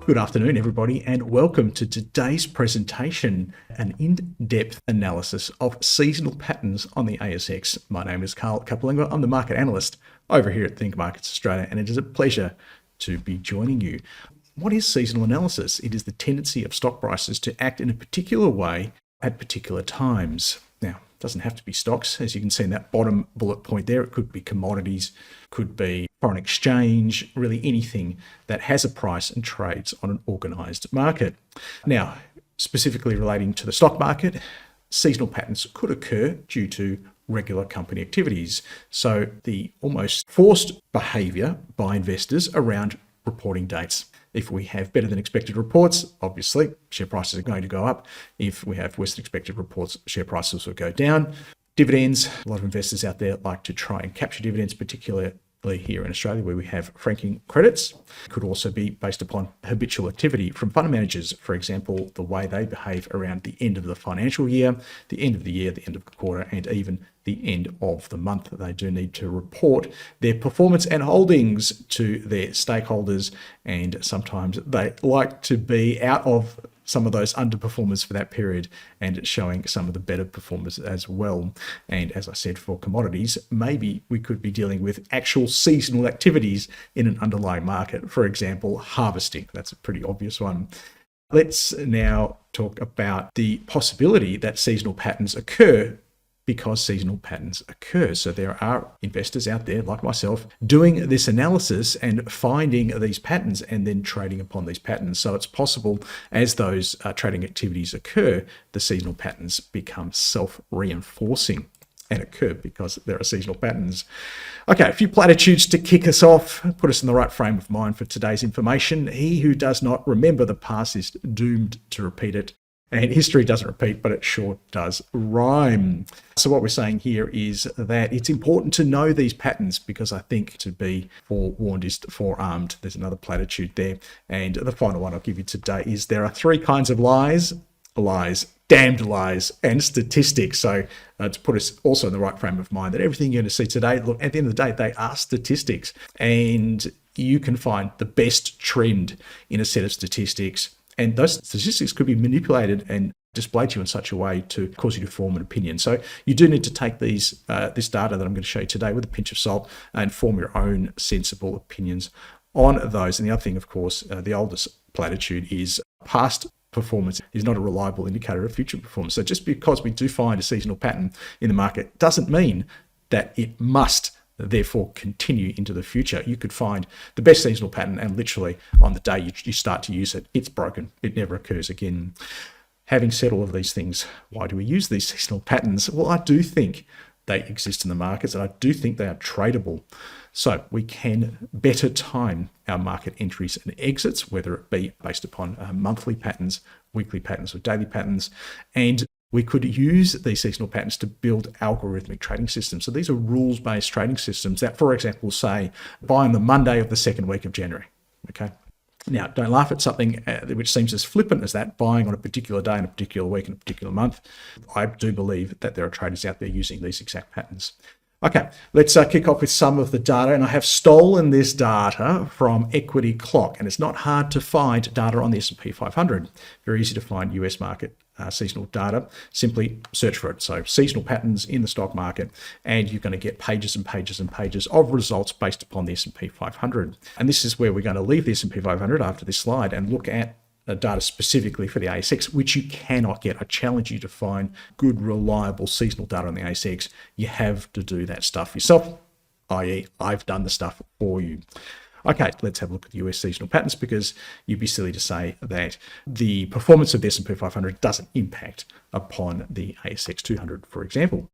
Good afternoon, everybody, and welcome to today's presentation, an in-depth analysis of seasonal patterns on the ASX. My name is Carl Capolingo. I'm the market analyst over here at ThinkMarkets Australia, and it is a pleasure to be joining you. What is seasonal analysis? It is the tendency of stock prices to act in a particular way at particular times. Now, it doesn't have to be stocks. As you can see in that bottom bullet point there, it could be commodities, could be foreign exchange, really anything that has a price and trades on an organized market. Now, specifically relating to the stock market, seasonal patterns could occur due to regular company activities. So the almost forced behavior by investors around reporting dates. If we have better than expected reports, obviously share prices are going to go up. If we have worse than expected reports, share prices will go down. Dividends, a lot of investors out there like to try and capture dividends, particularly here in Australia where we have franking credits. It could also be based upon habitual activity from fund managers, for example, the way they behave around the end of the financial year, the end of the year, the end of the quarter, and even the end of the month. They do need to report their performance and holdings to their stakeholders, and sometimes they like to be out of some of those underperformers for that period and showing some of the better performers as well. And as I said, for commodities, maybe we could be dealing with actual seasonal activities in an underlying market. For example, harvesting. That's a pretty obvious one. Let's now talk about the possibility that seasonal patterns occur because seasonal patterns occur. So there are investors out there like myself doing this analysis and finding these patterns and then trading upon these patterns. So it's possible as those trading activities occur, the seasonal patterns become self-reinforcing and occur because there are seasonal patterns. Okay, a few platitudes to kick us off, put us in the right frame of mind for today's information. He who does not remember the past is doomed to repeat it. And history doesn't repeat, but it sure does rhyme. So what we're saying here is that it's important to know these patterns because I think to be forewarned is forearmed. There's another platitude there. And the final one I'll give you today is there are three kinds of lies, damned lies, and statistics. So to put us also in the right frame of mind that everything you're going to see today, look, at the end of the day, they are statistics. And you can find the best trend in a set of statistics. And those statistics could be manipulated and displayed to you in such a way to cause you to form an opinion. So you do need to take this data that I'm going to show you today with a pinch of salt and form your own sensible opinions on those. And the other thing, of course, the oldest platitude is past performance is not a reliable indicator of future performance. So just because we do find a seasonal pattern in the market doesn't mean that it must therefore continue into the future. You could find the best seasonal pattern and literally on the day you start to use it, it's broken. It never occurs again. Having said all of these things, why do we use these seasonal patterns? Well, I do think they exist in the markets and I do think they are tradable. So we can better time our market entries and exits, whether it be based upon monthly patterns, weekly patterns, or daily patterns. And we could use these seasonal patterns to build algorithmic trading systems. So these are rules-based trading systems that, for example, say buy on the Monday of the second week of January. Okay. Now, don't laugh at something which seems as flippant as that, buying on a particular day in a particular week in a particular month. I do believe that there are traders out there using these exact patterns. Okay, let's kick off with some of the data, and I have stolen this data from Equity Clock, and it's not hard to find data on the S&P 500. Very easy to find US market seasonal data. Simply search for it. So seasonal patterns in the stock market, and you're going to get pages and pages and pages of results based upon the S&P 500. And this is where we're going to leave the S&P 500 after this slide and look at data specifically for the ASX, which you cannot get. I challenge you to find good, reliable seasonal data on the ASX. You have to do that stuff yourself, i.e. I've done the stuff for you. Okay, let's have a look at the US seasonal patterns because you'd be silly to say that the performance of the S&P 500 doesn't impact upon the ASX 200, for example.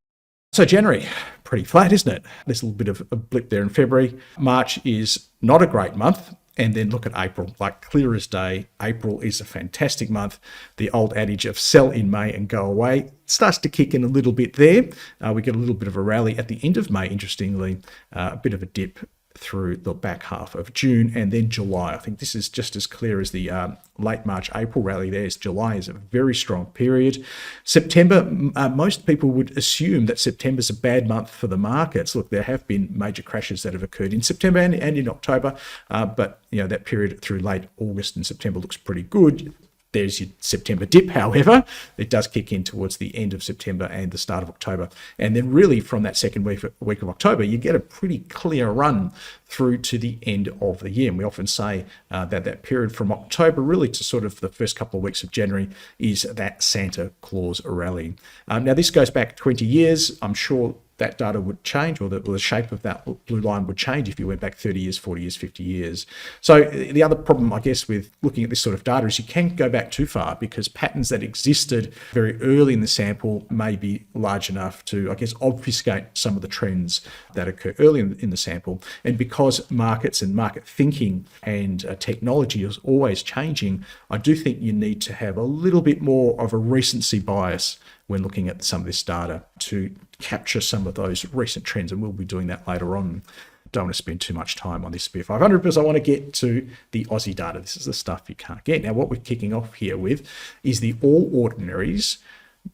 So January, pretty flat, isn't it? There's a little bit of a blip there in February. March is not a great month. And then look at April, like clear as day. April is a fantastic month. The old adage of sell in May and go away starts to kick in a little bit there. We get a little bit of a rally at the end of May, interestingly, a bit of a dip through the back half of June and then July. I think this is just as clear as the late March, April rally. July is a very strong period. September, most people would assume that September's a bad month for the markets. Look, there have been major crashes that have occurred in September and in October, but that period through late August and September looks pretty good. There's your September dip, however. It does kick in towards the end of September and the start of October. And then really from that second week of October, you get a pretty clear run through to the end of the year. And we often say that period from October really to sort of the first couple of weeks of January is that Santa Claus rally. Now, this goes back 20 years. I'm sure that data would change, or the shape of that blue line would change if you went back 30 years, 40 years, 50 years. So the other problem, I guess, with looking at this sort of data is you can't go back too far, because patterns that existed very early in the sample may be large enough to, I guess, obfuscate some of the trends that occur early in the sample. And because markets and market thinking and technology is always changing, I do think you need to have a little bit more of a recency bias when looking at some of this data to capture some of those recent trends, and we'll be doing that later on. Don't want to spend too much time on this SP 500 because I want to get to the Aussie data. This is the stuff you can't get. Now, what we're kicking off here with is the All Ordinaries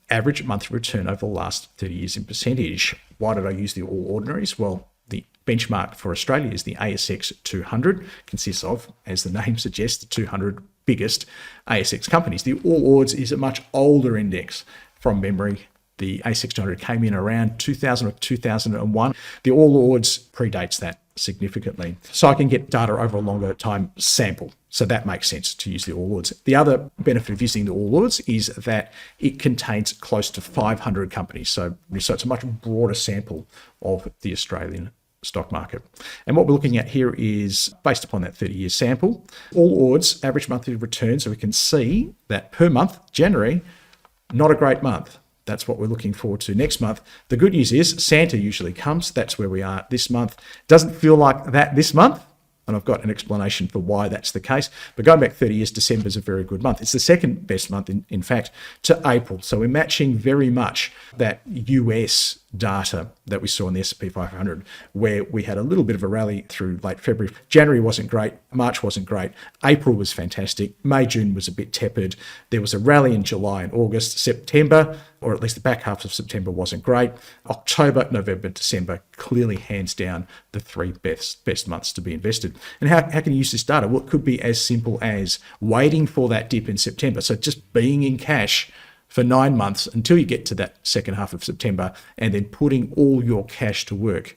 average monthly return over the last 30 years in percentage. Why did I use the All Ordinaries? Well, the benchmark for Australia is the ASX 200, consists of, as the name suggests, the 200 biggest ASX companies. The All Ords is a much older index. From memory, the ASX 200 came in around 2000 or 2001. The All Ords predates that significantly. So I can get data over a longer time sample. So that makes sense to use the All Ords. The other benefit of using the All Ords is that it contains close to 500 companies. So it's a much broader sample of the Australian stock market. And what we're looking at here is based upon that 30-year sample. All Ords average monthly return. So we can see that per month, January, not a great month. That's what we're looking forward to next month. The good news is Santa usually comes. That's where we are this month. Doesn't feel like that this month, and I've got an explanation for why that's the case. But going back 30 years, December is a very good month. It's the second best month, in fact, to April. So we're matching very much that US data that we saw in the S&P 500, where we had a little bit of a rally through late February. January wasn't great. March wasn't great. April was fantastic. May, June was a bit tepid. There was a rally in July and August. September, or at least the back half of September, wasn't great. October, November, December, clearly hands down the three best months to be invested. And how can you use this data? Well, it could be as simple as waiting for that dip in September. So just being in cash for 9 months until you get to that second half of September, and then putting all your cash to work,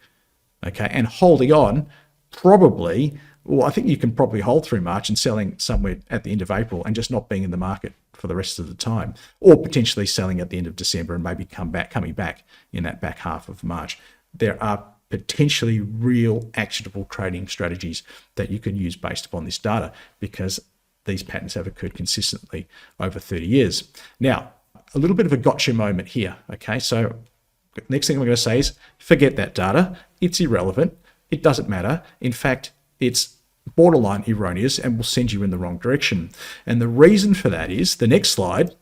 okay, and holding on probably, well, I think you can probably hold through March and selling somewhere at the end of April and just not being in the market for the rest of the time, or potentially selling at the end of December and maybe coming back in that back half of March. There are potentially real actionable trading strategies that you can use based upon this data, because these patterns have occurred consistently over 30 years. Now, a little bit of a gotcha moment here. Okay, so next thing I'm going to say is forget that data. It's irrelevant. It doesn't matter. In fact, it's borderline erroneous and will send you in the wrong direction. And the reason for that is the next slide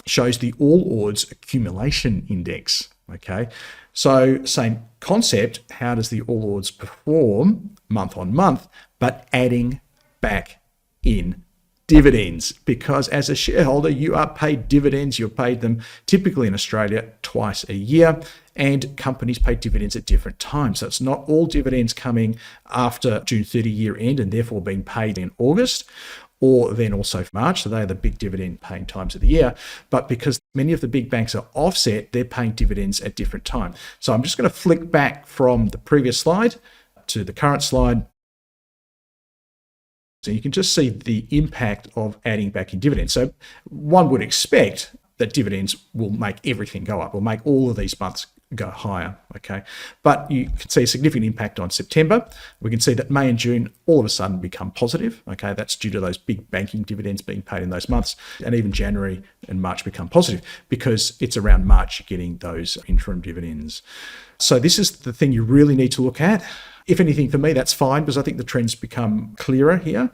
shows the All Ords Accumulation Index. Okay, so same concept. How does the All Ords perform month on month, but adding back in dividends? Because as a shareholder, you are paid dividends. You're paid them typically in Australia twice a year, and companies pay dividends at different times. So it's not all dividends coming after June 30 year end and therefore being paid in August, or then also March. So they're the big dividend paying times of the year. But because many of the big banks are offset, they're paying dividends at different times. So I'm just going to flick back from the previous slide to the current slide. So you can just see the impact of adding back in dividends. So one would expect that dividends will make everything go up, will make all of these months go higher, okay? But you can see a significant impact on September. We can see that May and June all of a sudden become positive, okay? That's due to those big banking dividends being paid in those months. And even January and March become positive because it's around March you're getting those interim dividends. So this is the thing you really need to look at. If anything, for me, that's fine, because I think the trends become clearer here,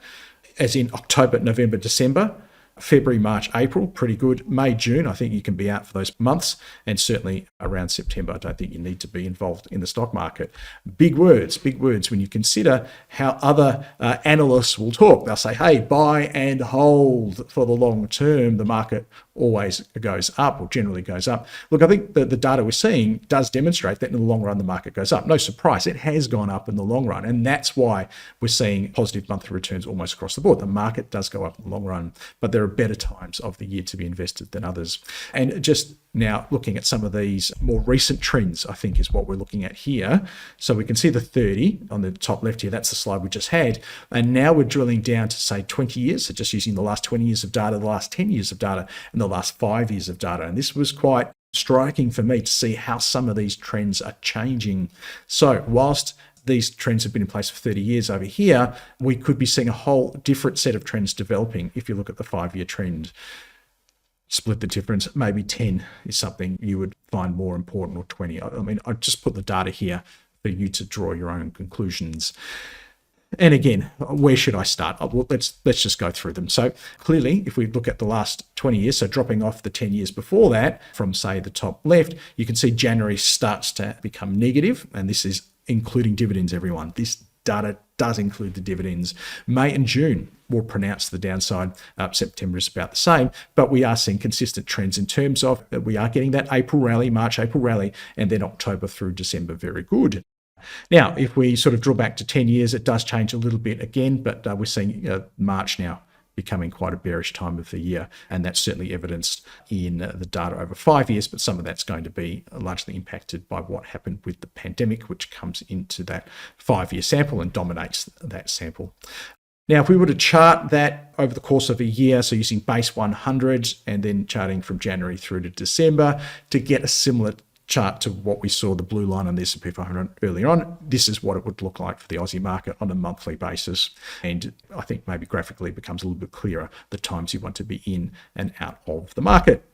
as in October, November, December. February, March, April, pretty good. May, June, I think you can be out for those months. And certainly around September, I don't think you need to be involved in the stock market. Big words when you consider how other analysts will talk. They'll say, hey, buy and hold for the long term. The market always goes up, or generally goes up. Look, I think the data we're seeing does demonstrate that in the long run, the market goes up. No surprise, it has gone up in the long run. And that's why we're seeing positive monthly returns almost across the board. The market does go up in the long run, but there are better times of the year to be invested than others. And just now looking at some of these more recent trends, I think is what we're looking at here. So we can see the 30 on the top left here. That's the slide we just had. And now we're drilling down to say 20 years. So just using the last 20 years of data, the last 10 years of data, and the last 5 years of data. And this was quite striking for me to see how some of these trends are changing. So whilst these trends have been in place for 30 years over here, we could be seeing a whole different set of trends developing if you look at the 5-year trend. Split the difference, maybe 10 is something you would find more important, or 20. I mean, I just put the data here for you to draw your own conclusions. And again, where should I start? Well, let's just go through them. So clearly, if we look at the last 20 years, so dropping off the 10 years before that, from say the top left, you can see January starts to become negative, and this is including dividends, everyone. This data does include the dividends. May and June, more pronounced the downside. September is about the same, but we are seeing consistent trends in terms of we are getting that April rally, March, April rally, and then October through December, very good. Now, if we sort of draw back to 10 years, it does change a little bit again, but we're seeing March now becoming quite a bearish time of the year. And that's certainly evidenced in the data over 5 years, but some of that's going to be largely impacted by what happened with the pandemic, which comes into that 5-year sample and dominates that sample. Now, if we were to chart that over the course of a year, so using base 100 and then charting from January through to December to get a similar chart to what we saw the blue line on the S&P 500 earlier on, this is what it would look like for the Aussie market on a monthly basis. And I think maybe graphically it becomes a little bit clearer the times you want to be in and out of the market.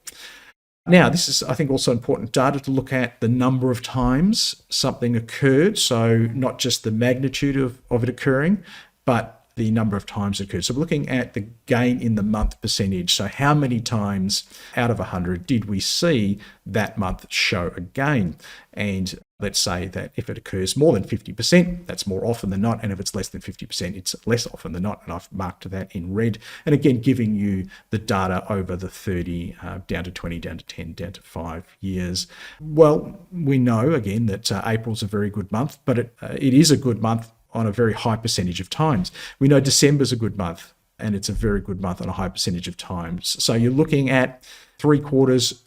Now, this is, I think, also important data to look at the number of times something occurred. So not just the magnitude of it occurring, but the number of times it occurred. So we're looking at the gain in the month percentage. So how many times out of 100 did we see that month show a gain? And let's say that if it occurs more than 50%, that's more often than not. And if it's less than 50%, it's less often than not. And I've marked that in red. And again, giving you the data over the 30, down to 20, down to 10, down to 5 years. Well, we know again that April's a very good month, but it is a good month on a very high percentage of times. We know December's a good month, and it's a very good month on a high percentage of times. So you're looking at 3/4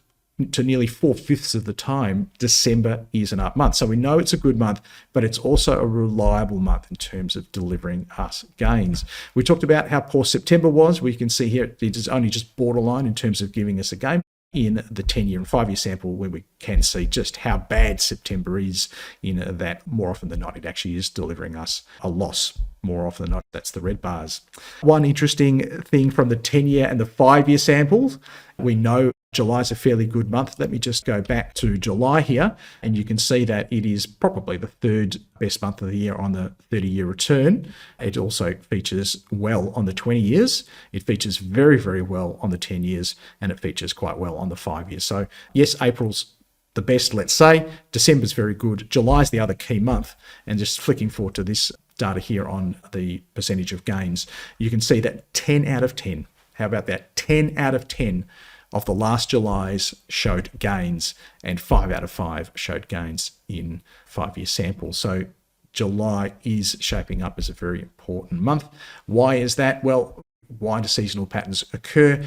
to nearly 4/5 of the time, December is an up month. So we know it's a good month, but it's also a reliable month in terms of delivering us gains. We talked about how poor September was. We can see here it is only just borderline in terms of giving us a gain. In the 10-year and 5-year sample, where we can see just how bad September is, in that more often than not, it actually is delivering us a loss. More often than not, that's the red bars. One interesting thing from the 10-year and the 5-year samples, we know July is a fairly good month. Let me just go back to July here, and you can see that it is probably the third best month of the year on the 30-year return. It also features well on the 20 years. It features very, very well on the 10 years, and it features quite well on the 5 years. So yes, April's the best, let's say. December's very good. July's the other key month. And just flicking forward to this data here on the percentage of gains, you can see that 10 out of 10, how about that? 10 out of 10 of the last Julys showed gains, and 5 out of 5 showed gains in 5-year samples. So July is shaping up as a very important month. Why is that? Well, why do seasonal patterns occur?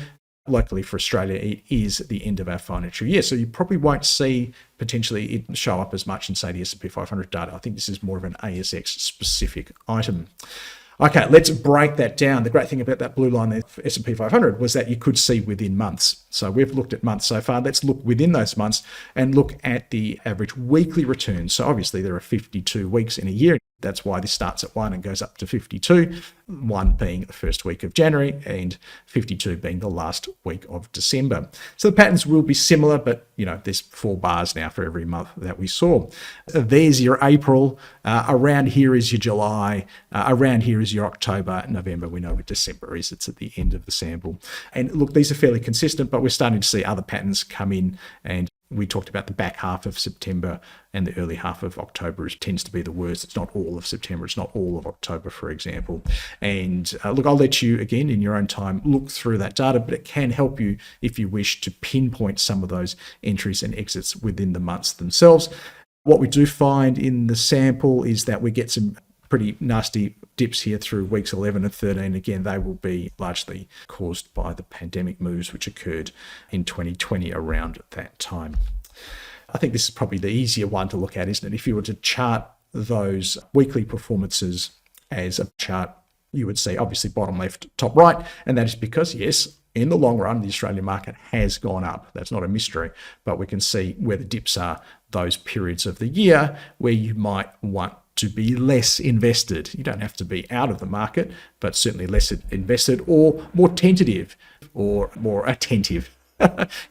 Luckily for Australia, it is the end of our financial year. So you probably won't see potentially it show up as much in, say, the S&P 500 data. I think this is more of an ASX specific item. Okay, let's break that down. The great thing about that blue line there for S&P 500 was that you could see within months. So we've looked at months so far. Let's look within those months and look at the average weekly return. So obviously there are 52 weeks in a year. That's why this starts at 1 and goes up to 52, 1 being the first week of January and 52 being the last week of December. So the patterns will be similar, but there's 4 bars now for every month that we saw. There's your April. Around here is your July. Around here is your October. November, we know what December is. It's at the end of the sample. And look, these are fairly consistent, but we're starting to see other patterns come in, and we talked about the back half of September and the early half of October tends to be the worst. It's not all of September. It's not all of October, for example. And look, I'll let you, again, in your own time, look through that data, but it can help you, if you wish, to pinpoint some of those entries and exits within the months themselves. What we do find in the sample is that we get some pretty nasty dips here through weeks 11 and 13. Again, they will be largely caused by the pandemic moves which occurred in 2020 around that time. I think this is probably the easier one to look at, isn't it? If you were to chart those weekly performances as a chart, you would see obviously bottom left, top right, and that is because, yes, in the long run, the Australian market has gone up. That's not a mystery, but we can see where the dips are, those periods of the year where you might want to be less invested. You don't have to be out of the market, but certainly less invested or more tentative or more attentive.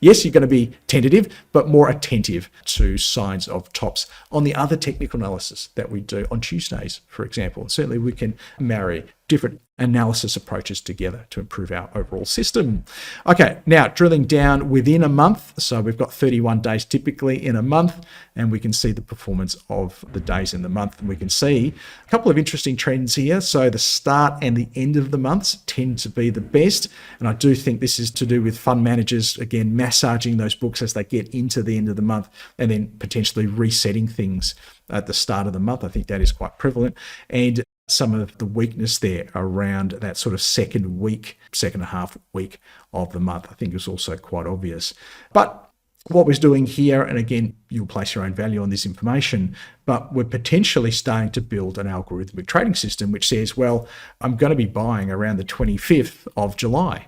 Yes, you're going to be tentative, but more attentive to signs of tops on the other technical analysis that we do on Tuesdays, for example. And certainly we can marry different analysis approaches together to improve our overall system. Okay, now drilling down within a month. So we've got 31 days typically in a month, and we can see the performance of the days in the month. And we can see a couple of interesting trends here. So the start and the end of the months tend to be the best. And I do think this is to do with fund managers, again, massaging those books as they get into the end of the month and then potentially resetting things at the start of the month. I think that is quite prevalent. And some of the weakness there around that sort of second and a half week of the month, I think is also quite obvious. But what we're doing here, and again, you'll place your own value on this information, but we're potentially starting to build an algorithmic trading system which says, well, I'm going to be buying around the 25th of July.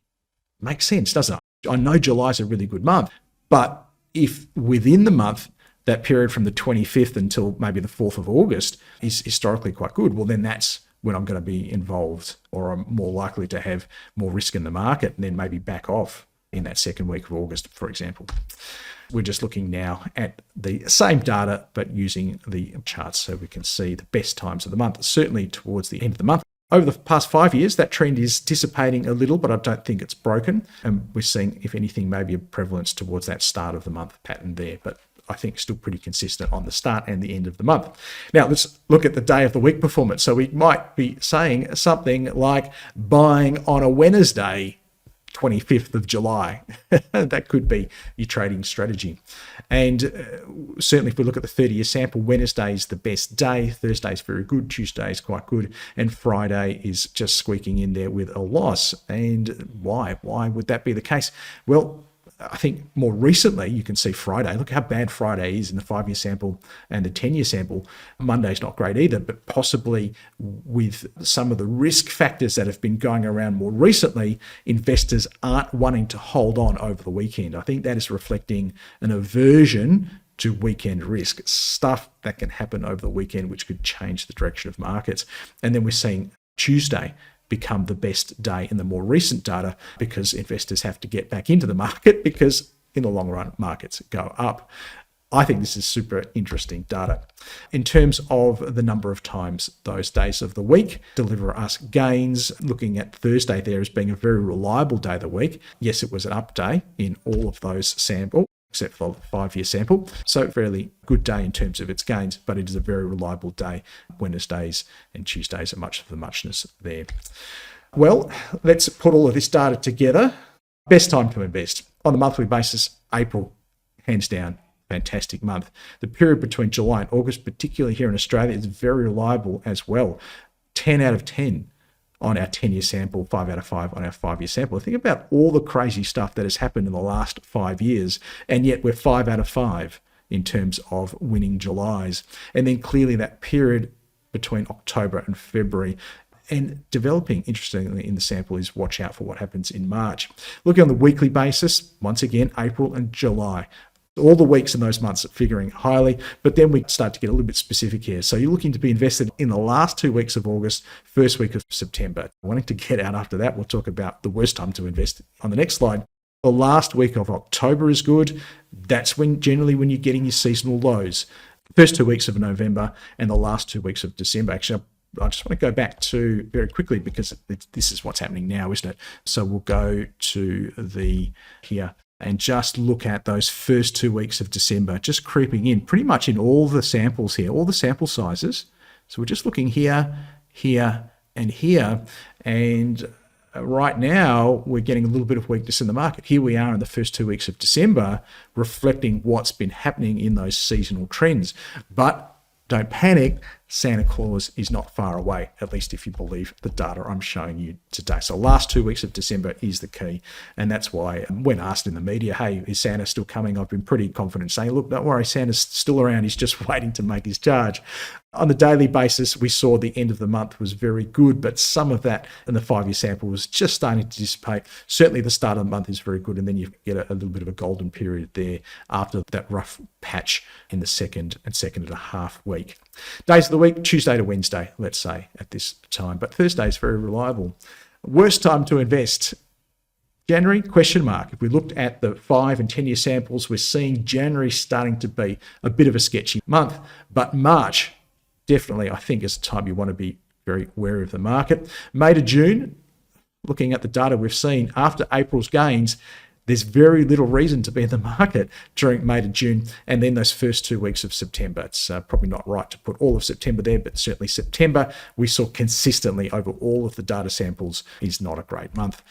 Makes sense, doesn't it? I know July is a really good month, but if within the month, that period from the 25th until maybe the 4th of August is historically quite good, well, then that's when I'm going to be involved, or I'm more likely to have more risk in the market and then maybe back off in that second week of August, for example. We're just looking now at the same data, but using the charts so we can see the best times of the month, certainly towards the end of the month. Over the past 5 years, that trend is dissipating a little, but I don't think it's broken. And we're seeing, if anything, maybe a prevalence towards that start of the month pattern there. But I think still pretty consistent on the start and the end of the month. Now, let's look at the day of the week performance. So we might be saying something like buying on a Wednesday, 25th of July. That could be your trading strategy. And certainly if we look at the 30-year sample, Wednesday is the best day, Thursday is very good, Tuesday is quite good, and Friday is just squeaking in there with a loss. And why? Why would that be the case? Well, I think more recently, you can see Friday. Look how bad Friday is in the 5-year sample and the 10-year sample. Monday's not great either, but possibly with some of the risk factors that have been going around more recently, investors aren't wanting to hold on over the weekend. I think that is reflecting an aversion to weekend risk, stuff that can happen over the weekend, which could change the direction of markets. And then we're seeing Tuesday become the best day in the more recent data because investors have to get back into the market because in the long run, markets go up. I think this is super interesting data. In terms of the number of times those days of the week deliver us gains, looking at Thursday there as being a very reliable day of the week. Yes, it was an up day in all of those samples, except for the 5-year sample. So fairly good day in terms of its gains, but it is a very reliable day. Wednesdays and Tuesdays are much of the muchness there. Well, let's put all of this data together. Best time to invest. On a monthly basis, April, hands down, fantastic month. The period between July and August, particularly here in Australia, is very reliable as well. 10 out of 10 on our 10-year sample, 5 out of 5 on our 5-year sample. Think about all the crazy stuff that has happened in the last 5 years, and yet we're 5 out of 5 in terms of winning Julys. And then clearly that period between October and February. And developing, interestingly, in the sample is watch out for what happens in March. Looking on the weekly basis, once again, April and July. All the weeks in those months are figuring highly, but then we start to get a little bit specific here. So you're looking to be invested in the last 2 weeks of August, first week of September. Wanting to get out after that, we'll talk about the worst time to invest on the next slide. The last week of October is good. That's generally when you're getting your seasonal lows. First 2 weeks of November and the last 2 weeks of December. Actually, I just want to go back to very quickly because this is what's happening now, isn't it? So we'll go to here and just look at those first 2 weeks of December, just creeping in pretty much in all the samples here, all the sample sizes. So we're just looking here, here, and here. And right now, we're getting a little bit of weakness in the market. Here we are in the first 2 weeks of December, reflecting what's been happening in those seasonal trends. But don't panic, Santa Claus is not far away, at least if you believe the data I'm showing you today. So last 2 weeks of December is the key. And that's why when asked in the media, hey, is Santa still coming? I've been pretty confident saying, look, don't worry, Santa's still around. He's just waiting to make his charge. On the daily basis, we saw the end of the month was very good, but some of that in the 5-year sample was just starting to dissipate. Certainly the start of the month is very good, and then you get a little bit of a golden period there after that rough patch in the second and a half week. Days of the week, Tuesday to Wednesday, let's say, at this time. But Thursday is very reliable. Worst time to invest, January, question mark. If we looked at the 5 and 10-year samples, we're seeing January starting to be a bit of a sketchy month. But March, definitely, I think, is a time you want to be very wary of the market. May to June, looking at the data we've seen after April's gains, there's very little reason to be in the market during May to June, and then those first 2 weeks of September. It's probably not right to put all of September there, but certainly September, we saw consistently over all of the data samples, is not a great month.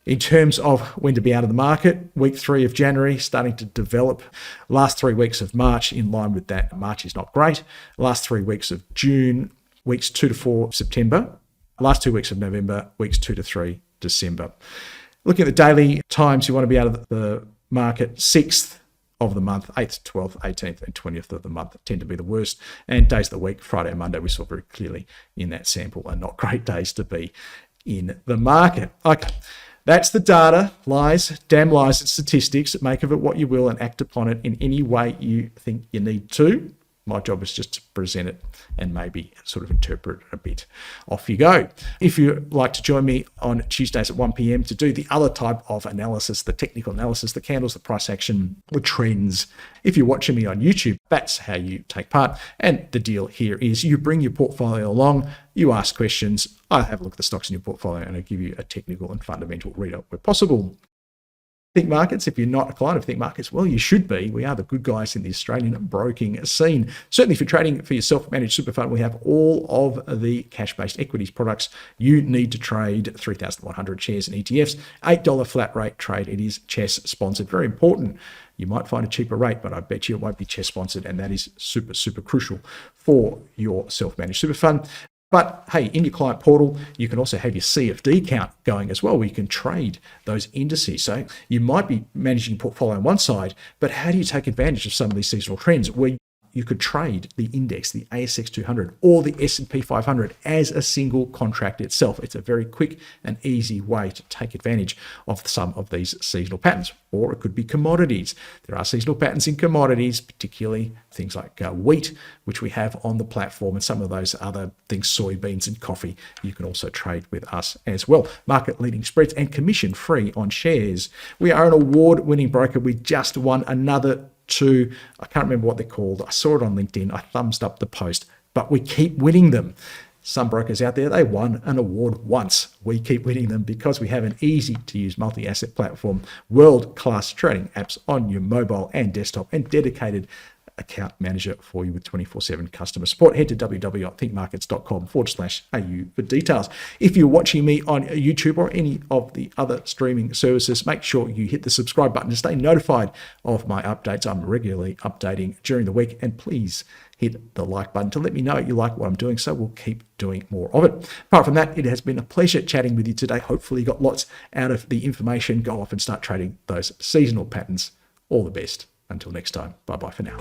In terms of when to be out of the market, week 3 of January starting to develop. Last 3 weeks of March in line with that. March is not great. Last 3 weeks of June, weeks 2 to 4 September. Last 2 weeks of November, weeks 2 to 3 December. Looking at the daily times you want to be out of the market, 6th of the month, 8th, 12th, 18th, and 20th of the month tend to be the worst. And days of the week, Friday and Monday, we saw very clearly in that sample are not great days to be in the market. Okay. That's the data, lies, damn lies and statistics. Make of it what you will and act upon it in any way you think you need to. My job is just to present it and maybe sort of interpret it a bit. Off you go. If you'd like to join me on Tuesdays at 1 p.m. to do the other type of analysis, the technical analysis, the candles, the price action, the trends. If you're watching me on YouTube, that's how you take part. And the deal here is you bring your portfolio along, you ask questions, I have a look at the stocks in your portfolio, and I give you a technical and fundamental readout where possible. ThinkMarkets, if you're not a client of ThinkMarkets, well, you should be. We are the good guys in the Australian broking scene. Certainly if you're trading for your self-managed super fund, we have all of the cash-based equities products you need to trade 3,100 shares and ETFs, $8 flat rate trade. It is CHESS sponsored. Very important. You might find a cheaper rate, but I bet you it won't be CHESS sponsored, and that is super, super crucial for your self-managed super fund. But hey, in your client portal, you can also have your CFD count going as well, where you can trade those indices. So you might be managing your portfolio on one side, but how do you take advantage of some of these seasonal trends where you could trade the index, the ASX 200 or the S&P 500 as a single contract itself? It's a very quick and easy way to take advantage of some of these seasonal patterns. Or it could be commodities. There are seasonal patterns in commodities, particularly things like wheat, which we have on the platform, and some of those other things, soybeans and coffee, you can also trade with us as well. Market leading spreads and commission free on shares. We are an award-winning broker. We just won another 2, I can't remember what they're called. I saw it on LinkedIn. I thumbs up the post, but we keep winning them. Some brokers out there, they won an award once. We keep winning them because we have an easy to use multi-asset platform, world-class trading apps on your mobile and desktop, and dedicated account manager for you with 24/7 customer support. Head to www.thinkmarkets.com/au for details. If you're watching me on YouTube or any of the other streaming services, make sure you hit the subscribe button to stay notified of my updates. I'm regularly updating during the week, and please hit the like button to let me know you like what I'm doing, so we'll keep doing more of it. Apart from that, it has been a pleasure chatting with you today. Hopefully you got lots out of the information. Go off and start trading those seasonal patterns. All the best. Until next time, bye-bye for now.